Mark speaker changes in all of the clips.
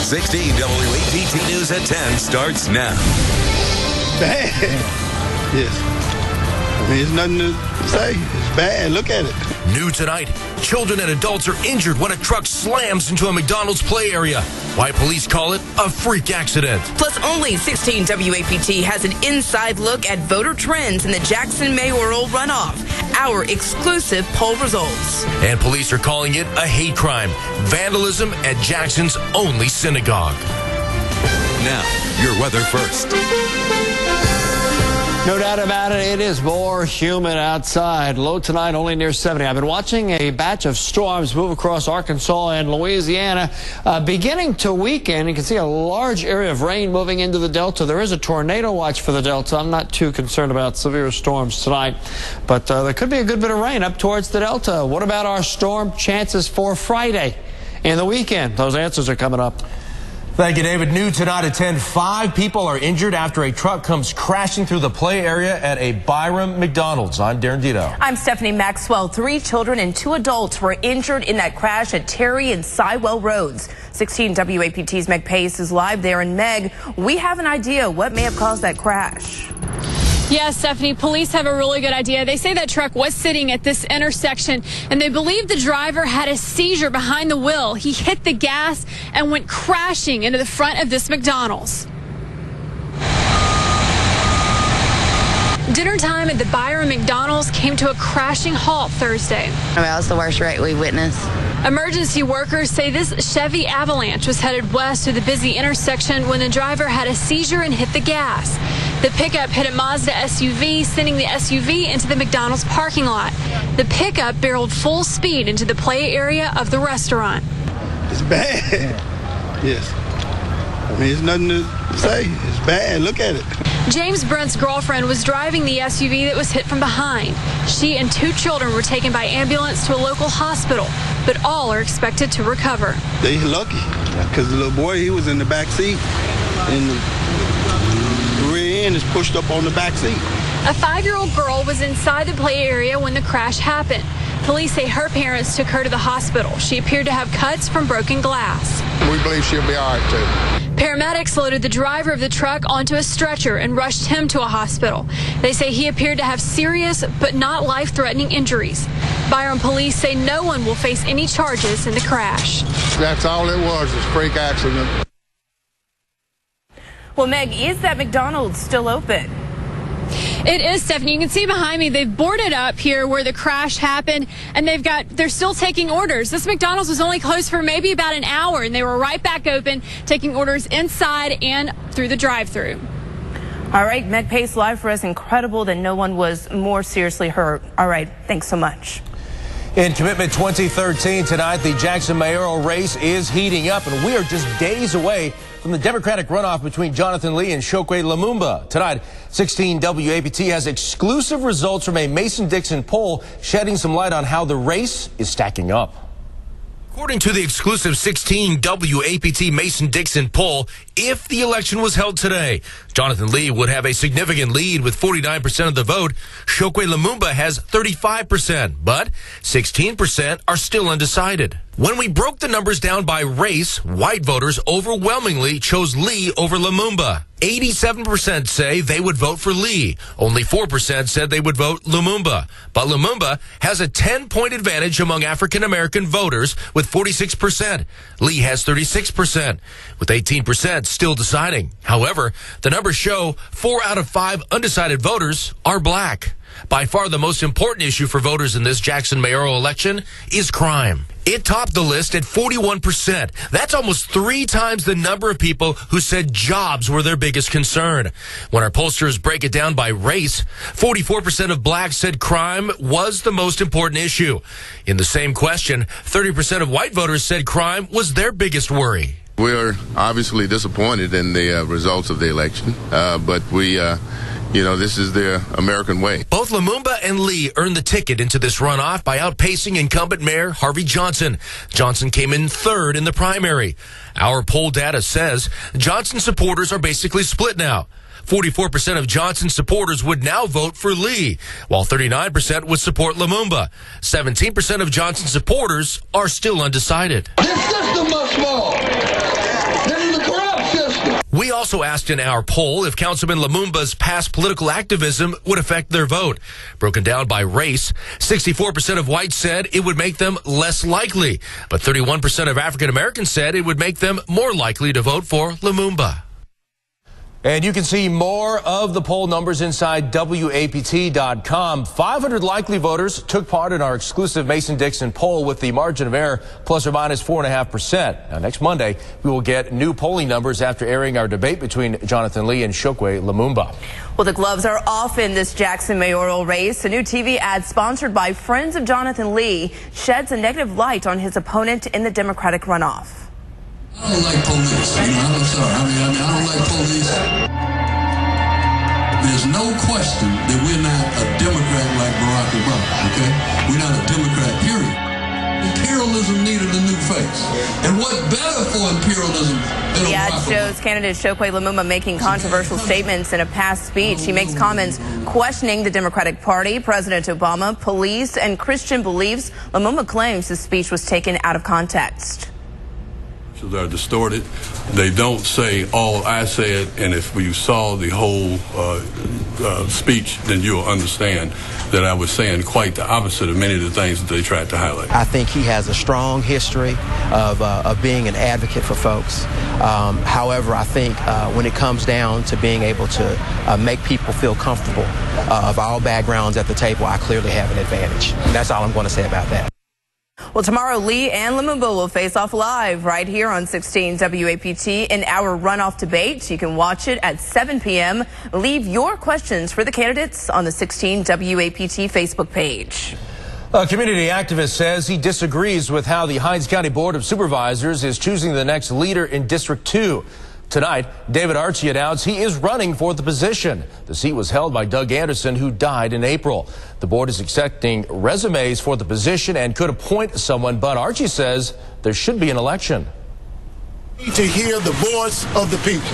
Speaker 1: 16 WAPT News at 10 starts now.
Speaker 2: Bad. Yes. I mean, there's nothing to say. It's bad. Look at it.
Speaker 3: New tonight, children and adults are injured when a truck slams into a McDonald's play area. Why police call it a freak accident.
Speaker 4: Plus, only 16 WAPT has an inside look at voter trends in the Jackson mayoral runoff. Our exclusive poll results.
Speaker 3: And police are calling it a hate crime. Vandalism at Jackson's only synagogue.
Speaker 1: Now, your weather first.
Speaker 5: No doubt about it, it is more humid outside. Low tonight only near 70. I've been watching a batch of storms move across Arkansas and Louisiana. Beginning to weaken, you can see a large area of rain moving into the Delta. There is a tornado watch for the Delta. I'm not too concerned about severe storms tonight, but there could be a good bit of rain up towards the Delta. What about our storm chances for Friday and the weekend? Those answers are coming up.
Speaker 3: Thank you, David. New tonight at 10, 5 people are injured after a truck comes crashing through the play area at a Byram McDonald's. I'm Darren Dito.
Speaker 4: I'm Stephanie Maxwell. 3 children and 2 adults were injured in that crash at Terry and Sywell Roads. 16 WAPT's Meg Pace is live there. And Meg, we have an idea what may have caused that crash.
Speaker 6: Yes, Stephanie, police have a really good idea. They say that truck was sitting at this intersection, and they believe the driver had a seizure behind the wheel. He hit the gas and went crashing into the front of this McDonald's. Dinner time at the Byram McDonald's came to a crashing halt Thursday.
Speaker 7: That was the worst wreck we witnessed.
Speaker 6: Emergency workers say this Chevy Avalanche was headed west through the busy intersection when the driver had a seizure and hit the gas. The pickup hit a Mazda SUV, sending the SUV into the McDonald's parking lot. The pickup barreled full speed into the play area of the restaurant.
Speaker 2: It's bad. Yes. I mean, there's nothing to say. It's bad. Look at it.
Speaker 6: James Brent's girlfriend was driving the SUV that was hit from behind. She and 2 children were taken by ambulance to a local hospital, but all are expected to recover.
Speaker 2: They're lucky because the little boy, he was in the back seat, and the rear end is pushed up on the back seat.
Speaker 6: A 5-year-old girl was inside the play area when the crash happened. Police say her parents took her to the hospital. She appeared to have cuts from broken glass.
Speaker 8: We believe she'll be all right, too.
Speaker 6: Paramedics loaded the driver of the truck onto a stretcher and rushed him to a hospital. They say he appeared to have serious but not life-threatening injuries. Byram police say no one will face any charges in the crash.
Speaker 8: That's all it was a freak accident.
Speaker 4: Well, Meg, is that McDonald's still open?
Speaker 6: It is, Stephanie. You can see behind me, they've boarded up here where the crash happened, and they're still taking orders. This McDonald's was only closed for maybe about an hour, and they were right back open, taking orders inside and through the drive-thru.
Speaker 4: All right, Meg Pace live for us. Incredible that no one was more seriously hurt. All right, thanks so much.
Speaker 3: In Commitment 2013 tonight, the Jackson mayoral race is heating up, and we are just days away from the Democratic runoff between Jonathan Lee and Chokwe Lumumba. Tonight, 16 WAPT has exclusive results from a Mason-Dixon poll shedding some light on how the race is stacking up. According to the exclusive 16 WAPT Mason-Dixon poll, if the election was held today, Jonathan Lee would have a significant lead with 49% of the vote. Chokwe Lumumba has 35%, but 16% are still undecided. When we broke the numbers down by race, white voters overwhelmingly chose Lee over Lumumba. 87% say they would vote for Lee. Only 4% said they would vote Lumumba. But Lumumba has a 10-point advantage among African-American voters with 46%. Lee has 36%, with 18% still deciding. However, the numbers show 4 out of 5 undecided voters are black. By far the most important issue for voters in this Jackson mayoral election is crime. It topped the list at 41%. That's almost 3 times the number of people who said jobs were their biggest concern. When our pollsters break it down by race, 44% of blacks said crime was the most important issue. In the same question, 30% of white voters said crime was their biggest worry.
Speaker 8: We're obviously disappointed in the results of the election, but this is the American way.
Speaker 3: Both Lumumba and Lee earned the ticket into this runoff by outpacing incumbent Mayor Harvey Johnson. Johnson came in 3rd in the primary. Our poll data says Johnson supporters are basically split now. 44% of Johnson supporters would now vote for Lee, while 39% would support Lumumba. 17% of Johnson supporters are still undecided.
Speaker 9: This system must fall. This We also asked in our poll if Councilman Lumumba's past political activism would affect their vote. Broken down by race, 64% of whites said it would make them less likely, but 31% of African Americans said it would make them more likely to vote for Lumumba.
Speaker 3: And you can see more of the poll numbers inside WAPT.com. 500 likely voters took part in our exclusive Mason-Dixon poll with the margin of error plus or minus 4.5%. Now, next Monday, we will get new polling numbers after airing our debate between Jonathan Lee and Chokwe Lumumba.
Speaker 4: Well, the gloves are off in this Jackson mayoral race. A new TV ad sponsored by Friends of Jonathan Lee sheds a negative light on his opponent in the Democratic runoff.
Speaker 10: I don't like police. I'm sorry. I don't like police. There's no question that we're not a Democrat like Barack Obama, okay? We're not a Democrat, period. Imperialism needed a new face. And what better for imperialism than
Speaker 4: The ad
Speaker 10: Barack
Speaker 4: shows
Speaker 10: Obama?
Speaker 4: candidate Chokwe Lumumba making controversial statements in a past speech. He makes comments questioning the Democratic Party, President Obama, police, and Christian beliefs. Lumumba claims his speech was taken out of context.
Speaker 10: Are distorted. They don't say all I said, and if you saw the whole speech, then you'll understand that I was saying quite the opposite of many of the things that they tried to highlight.
Speaker 11: I think he has a strong history of being an advocate for folks. However, I think when it comes down to being able to make people feel comfortable of all backgrounds at the table, I clearly have an advantage. And that's all I'm going to say about that.
Speaker 4: Well, tomorrow, Lee and Lumumba will face off live right here on 16 WAPT in our runoff debate. You can watch it at 7 p.m. Leave your questions for the candidates on the 16 WAPT Facebook page.
Speaker 3: A community activist says he disagrees with how the Hinds County Board of Supervisors is choosing the next leader in District 2. Tonight, David Archie announced he is running for the position. The seat was held by Doug Anderson, who died in April. The board is accepting resumes for the position and could appoint someone, but Archie says there should be an election.
Speaker 12: We need to hear the voice of the people.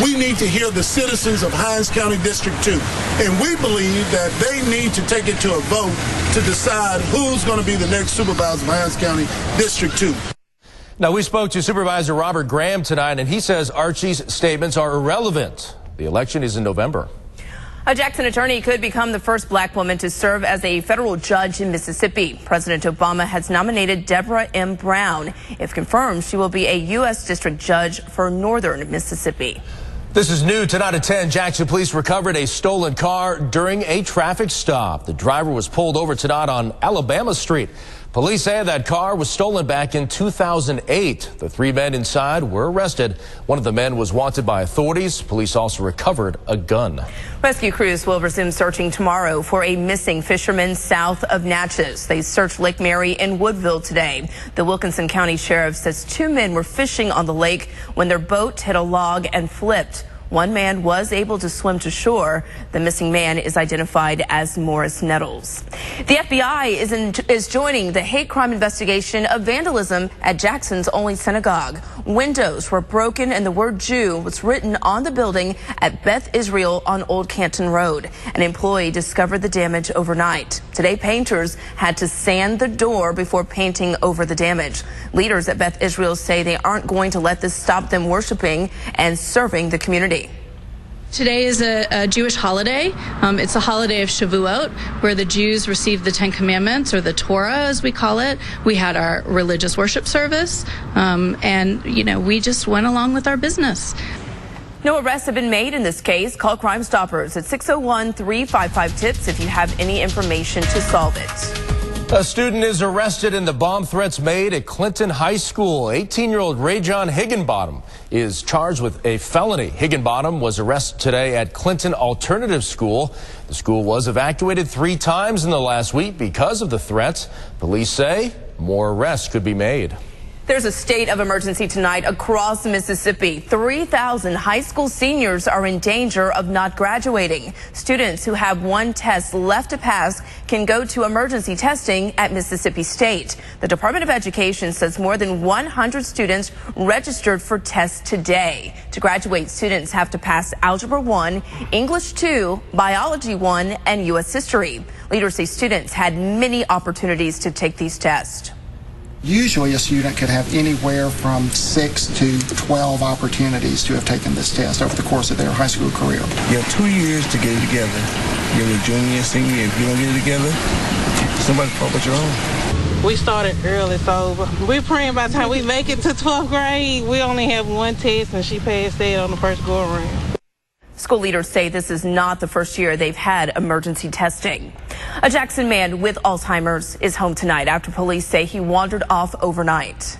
Speaker 12: We need to hear the citizens of Hinds County District 2. And we believe that they need to take it to a vote to decide who's going to be the next supervisor of Hinds County District 2.
Speaker 3: Now, we spoke to Supervisor Robert Graham tonight, and he says Archie's statements are irrelevant. The election is in November.
Speaker 4: A Jackson attorney could become the first black woman to serve as a federal judge in Mississippi. President Obama has nominated Deborah M. Brown. If confirmed, she will be a U.S. district judge for northern Mississippi.
Speaker 3: This is new. Tonight at 10, Jackson police recovered a stolen car during a traffic stop. The driver was pulled over tonight on Alabama Street. Police say that car was stolen back in 2008. The three men inside were arrested. One of the men was wanted by authorities. Police also recovered a gun.
Speaker 4: Rescue crews will resume searching tomorrow for a missing fisherman south of Natchez. They searched Lake Mary in Woodville today. The Wilkinson County Sheriff says two men were fishing on the lake when their boat hit a log and flipped. One man was able to swim to shore. The missing man is identified as Morris Nettles. The FBI is joining the hate crime investigation of vandalism at Jackson's only synagogue. Windows were broken and the word Jew was written on the building at Beth Israel on Old Canton Road. An employee discovered the damage overnight. Today, painters had to sand the door before painting over the damage. Leaders at Beth Israel say they aren't going to let this stop them worshiping and serving the community.
Speaker 13: Today is a Jewish holiday. It's a holiday of Shavuot, where the Jews received the Ten Commandments, or the Torah as we call it. We had our religious worship service, and, we just went along with our business.
Speaker 4: No arrests have been made in this case. Call Crime Stoppers at 601-355-TIPS if you have any information to solve it.
Speaker 3: A student is arrested in the bomb threats made at Clinton High School. 18-year-old Rayjon Higginbottom is charged with a felony. Higginbottom was arrested today at Clinton Alternative School. The school was evacuated 3 times in the last week because of the threats. Police say more arrests could be made.
Speaker 4: There's a state of emergency tonight across Mississippi. 3,000 high school seniors are in danger of not graduating. Students who have one test left to pass can go to emergency testing at Mississippi State. The Department of Education says more than 100 students registered for tests today. To graduate, students have to pass Algebra 1, English 2, Biology 1, and U.S. History. Leaders say students had many opportunities to take these tests.
Speaker 14: Usually a student could have anywhere from 6 to 12 opportunities to have taken this test over the course of their high school career.
Speaker 15: You have 2 years to get it together. You're a junior and senior. If you don't get it together, somebody's fault but your own.
Speaker 16: We started early, so we're praying by the time we make it to 12th grade, we only have one test, and she passed that on the first go-around.
Speaker 4: School leaders say this is not the first year they've had emergency testing. A Jackson man with Alzheimer's is home tonight after police say he wandered off overnight.